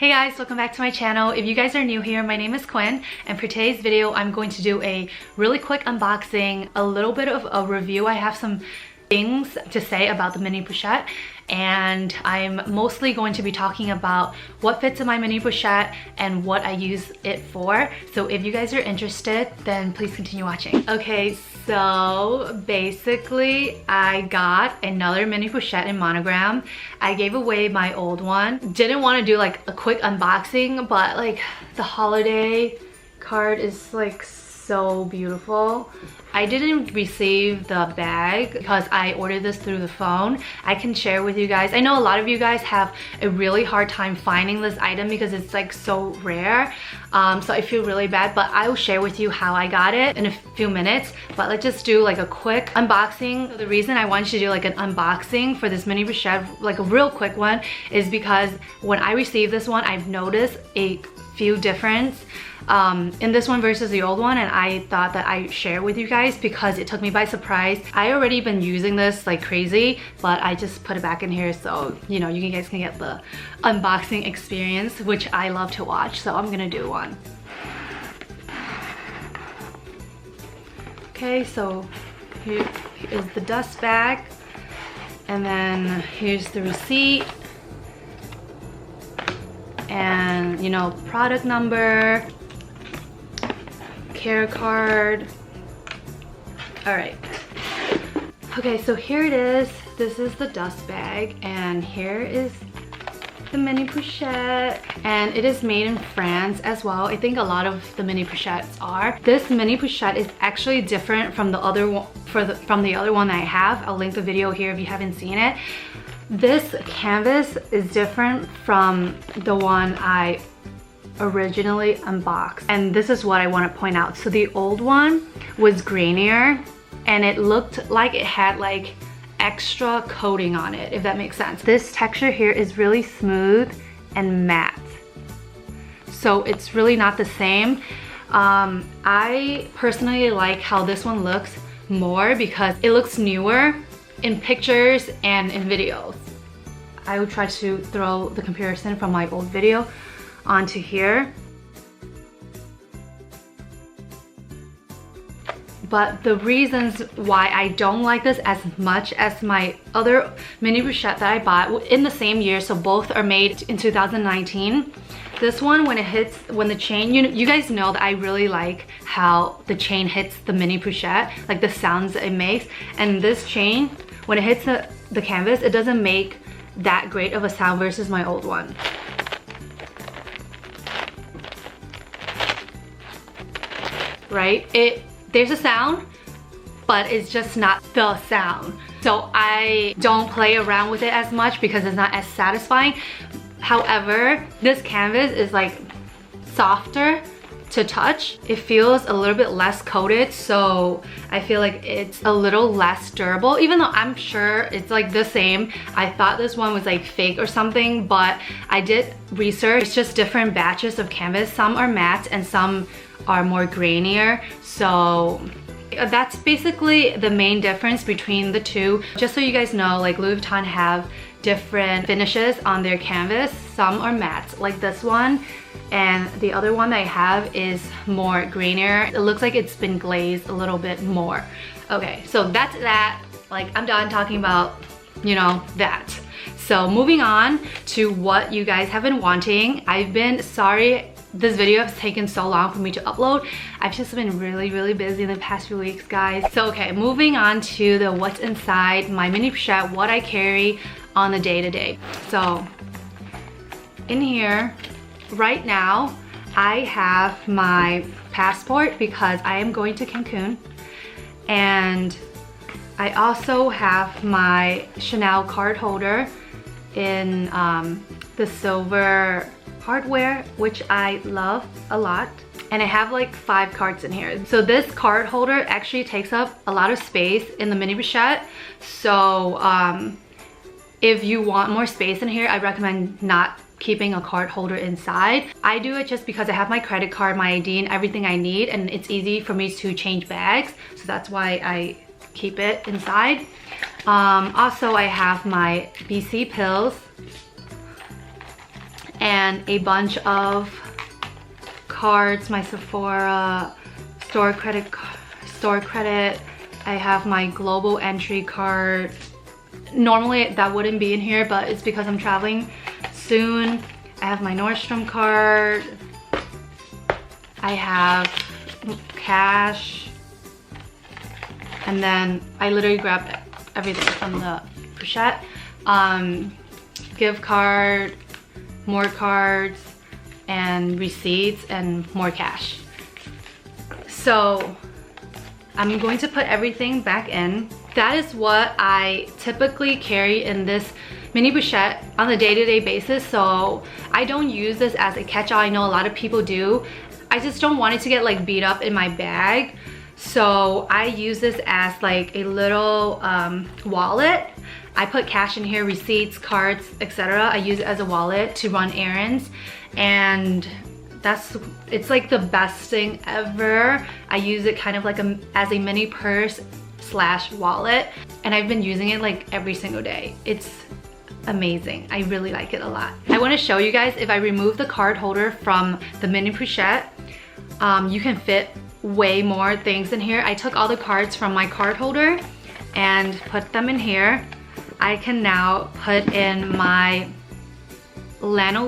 Hey guys, welcome back to my channel. If you guys are new here, my name is Quinn, and for today's video I'm going to do a really quick unboxing, a little bit of a review. I have some things to say about the mini pochette, and I'm mostly going to be talking about what fits in my mini pochette and what I use it for. So if you guys are interested, then please continue watching. Okay, so basically I got another mini pochette in Monogram. I gave away my old one. Didn't want to do like a quick unboxing, but like the holiday card is like so beautiful. I didn't receive the bag because I ordered this through the phone. I can share with you guys. I know a lot of you guys have a really hard time finding this item because it's like so rare. So I feel really bad, but I will share with you how I got it in a few minutes. But let's just do like a quick unboxing. So the reason I wanted to do like an unboxing for this mini pochette, like a real quick one, is because when I received this one, I've noticed a few difference in this one versus the old one, and I thought that I share with you guys because it took me by surprise. I already been using this like crazy, but I just put it back in here so you know you guys can get the unboxing experience, which I love to watch. So I'm gonna do one. Okay, so here is the dust bag, and then here's the receipt, and you know, product number, care card. All right. Okay, so here it is. This is the dust bag, and here is the mini pochette, and it is made in France as well. I think a lot of the mini pochettes are. This mini pochette is actually different from the other one, from the other one that I have. I'll link the video here if you haven't seen it. This canvas is different from the one I originally unboxed, and this is what I want to point out. So the old one was grainier and it looked like it had like extra coating on it, if that makes sense. This texture here is really smooth and matte, so it's really not the same. I personally like how this one looks more because it looks newer in pictures and in videos. I will try to throw the comparison from my old video onto here. But the reasons why I don't like this as much as my other mini pochette that I bought in the same year, so both are made in 2019. This one, when the chain, you guys know that I really like how the chain hits the mini pochette, like the sounds it makes. And this chain, when it hits the canvas, it doesn't make that great of a sound versus my old one. Right? There's a sound, but it's just not the sound. So I don't play around with it as much because it's not as satisfying. However, this canvas is like softer to touch. It feels a little bit less coated, so I feel like it's a little less durable, even though I'm sure it's like the same. I thought this one was like fake or something, but I did research. It's just different batches of canvas. Some are matte and some are more grainier. So that's basically the main difference between the two. Just so you guys know, like Louis Vuitton have different finishes on their canvas. Some are matte, like this one, and the other one that I have is more grainier. It looks like it's been glazed a little bit more. Okay, so that's that. Like, I'm done talking about, you know, that. So moving on to what you guys have been wanting. I've been sorry this video has taken so long for me to upload. I've just been really busy in the past few weeks, guys. So okay, moving on to the what's inside my mini pochette, what I carry on the day-to-day. So in here right now I have my passport because I am going to Cancun, and I also have my Chanel card holder in the silver hardware, which I love a lot, and I have like 5 cards in here. So this card holder actually takes up a lot of space in the mini pochette, so if you want more space in here, I recommend not keeping a card holder inside. I do it just because I have my credit card, my ID, and everything I need, and it's easy for me to change bags, so that's why I keep it inside. Also, I have my BC pills, and a bunch of cards, my Sephora store credit. I have my global entry card. Normally that wouldn't be in here, but it's because I'm traveling soon. I have my Nordstrom card. I have cash. And then I literally grabbed everything from the pochette. Gift card, more cards, and receipts, and more cash. So I'm going to put everything back in. That is what I typically carry in this mini pochette on a day-to-day basis. So I don't use this as a catch-all. I know a lot of people do. I just don't want it to get like beat up in my bag. So I use this as like a little wallet. I put cash in here, receipts, cards, etc. I use it as a wallet to run errands, and it's like the best thing ever. I use it kind of like as a mini purse / wallet, and I've been using it like every single day. It's amazing. I really like it a lot. I want to show you guys, if I remove the card holder from the mini pochette, you can fit way more things in here. I took all the cards from my card holder and put them in here. I can now put in my Lano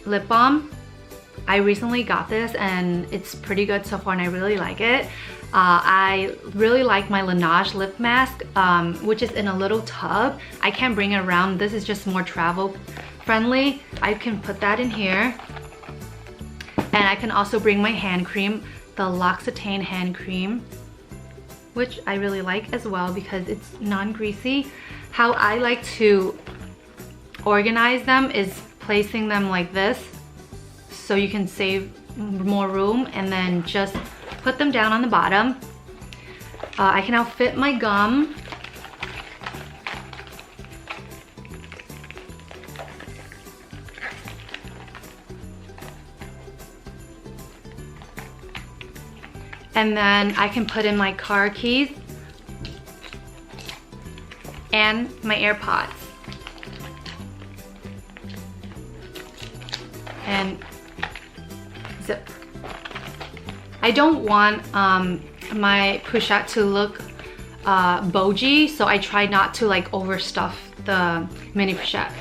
lip balm. I recently got this and it's pretty good so far and I really like it. I really like my Laneige lip mask, which is in a little tub. I can't bring it around. This is just more travel friendly. I can put that in here. And I can also bring my hand cream, the L'Occitane hand cream, which I really like as well because it's non-greasy. How I like to organize them is placing them like this so you can save more room, and then just put them down on the bottom. I can now fit my gum. And then I can put in my car keys and my AirPods. And zip. I don't want my pochette to look bulgy, so I try not to like overstuff the mini pochette.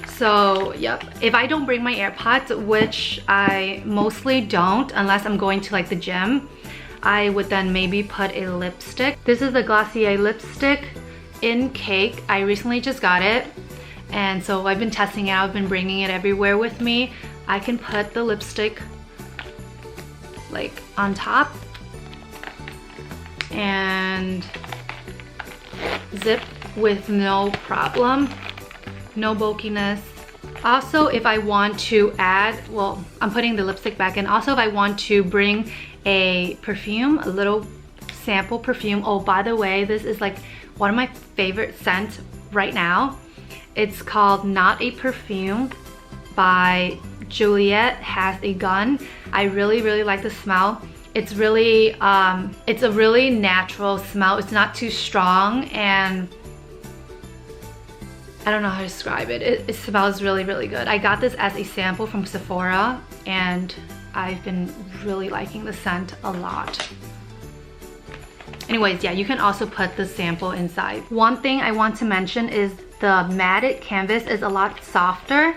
So yep, if I don't bring my AirPods, which I mostly don't unless I'm going to like the gym, I would then maybe put a lipstick. This is the Glossier lipstick in Cake. I recently just got it, and so I've been testing it out. I've been bringing it everywhere with me. I can put the lipstick like on top and zip with no problem, no bulkiness. Also, if I want to add, well, I'm putting the lipstick back in. Also, if I want to bring a perfume, a little sample perfume. Oh, by the way, this is like one of my favorite scents right now. It's called Not a Perfume by Juliet Has a Gun. I really like the smell. It's really, it's a really natural smell. It's not too strong, and I don't know how to describe it. It smells really good. I got this as a sample from Sephora, and I've been really liking the scent a lot. Anyways, yeah, you can also put the sample inside. One thing I want to mention is the matted canvas is a lot softer,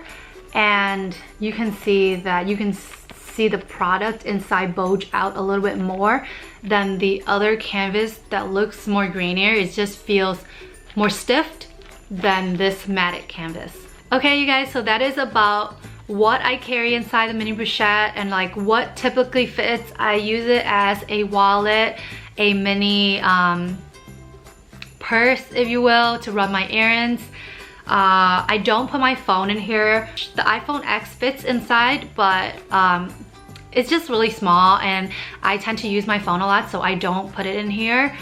and you can see that the product inside bulge out a little bit more than the other canvas that looks more grainier. It just feels more stiff than this matted canvas. Okay, you guys, so that is about what I carry inside the mini pochette and like what typically fits. I use it as a wallet, a mini purse, if you will, to run my errands. I don't put my phone in here. The iPhone X fits inside, but it's just really small, and I tend to use my phone a lot, so I don't put it in here.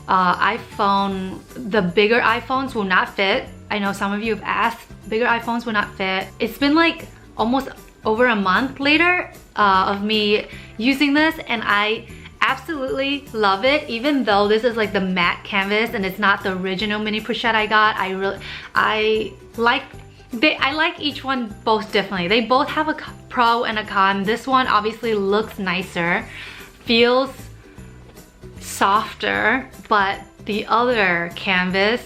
The bigger iPhones will not fit. I know some of you have asked, bigger iPhones will not fit. It's been like almost over a month later of me using this, and I absolutely love it. Even though this is like the matte canvas and it's not the original mini pochette I got, I like I like each one both differently. They both have a pro and a con. This one obviously looks nicer, feels softer, but the other canvas,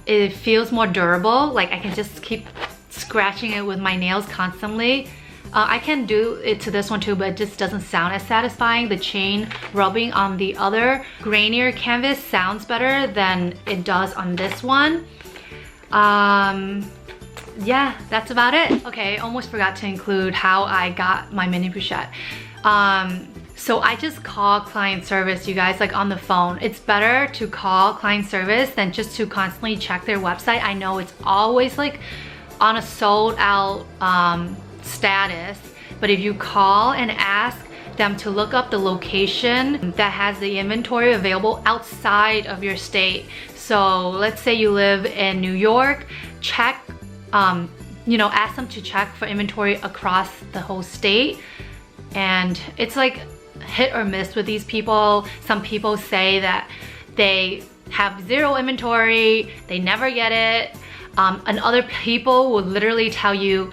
it feels more durable. Like I can just keep scratching it with my nails constantly. I can do it to this one too, but it just doesn't sound as satisfying. The chain rubbing on the other grainier canvas sounds better than it does on this one. Yeah, that's about it. Okay, almost forgot to include how I got my mini pochette. So I just call client service, you guys, like on the phone. It's better to call client service than just to constantly check their website. I know it's always like on a sold out status, but if you call and ask them to look up the location that has the inventory available outside of your state. So let's say you live in New York, check, you know, ask them to check for inventory across the whole state. And it's like hit or miss with these people. Some people say that they have zero inventory, they never get it. And other people will literally tell you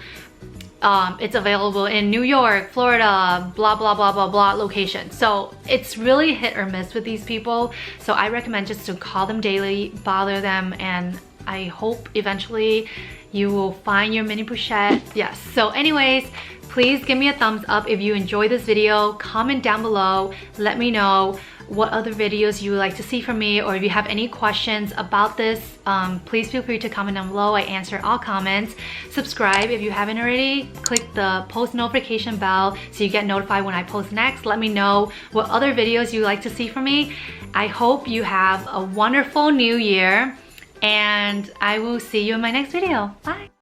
it's available in New York, Florida, blah, blah, blah, blah, blah location. So it's really hit or miss with these people. So I recommend just to call them daily, bother them, and I hope eventually you will find your mini pochette. Yes, so anyways, please give me a thumbs up if you enjoyed this video. Comment down below, let me know what other videos you would like to see from me, or if you have any questions about this, please feel free to comment down below. I answer all comments. Subscribe if you haven't already. Click the post notification bell so you get notified when I post next. Let me know what other videos you would like to see from me. I hope you have a wonderful new year, and I will see you in my next video. Bye!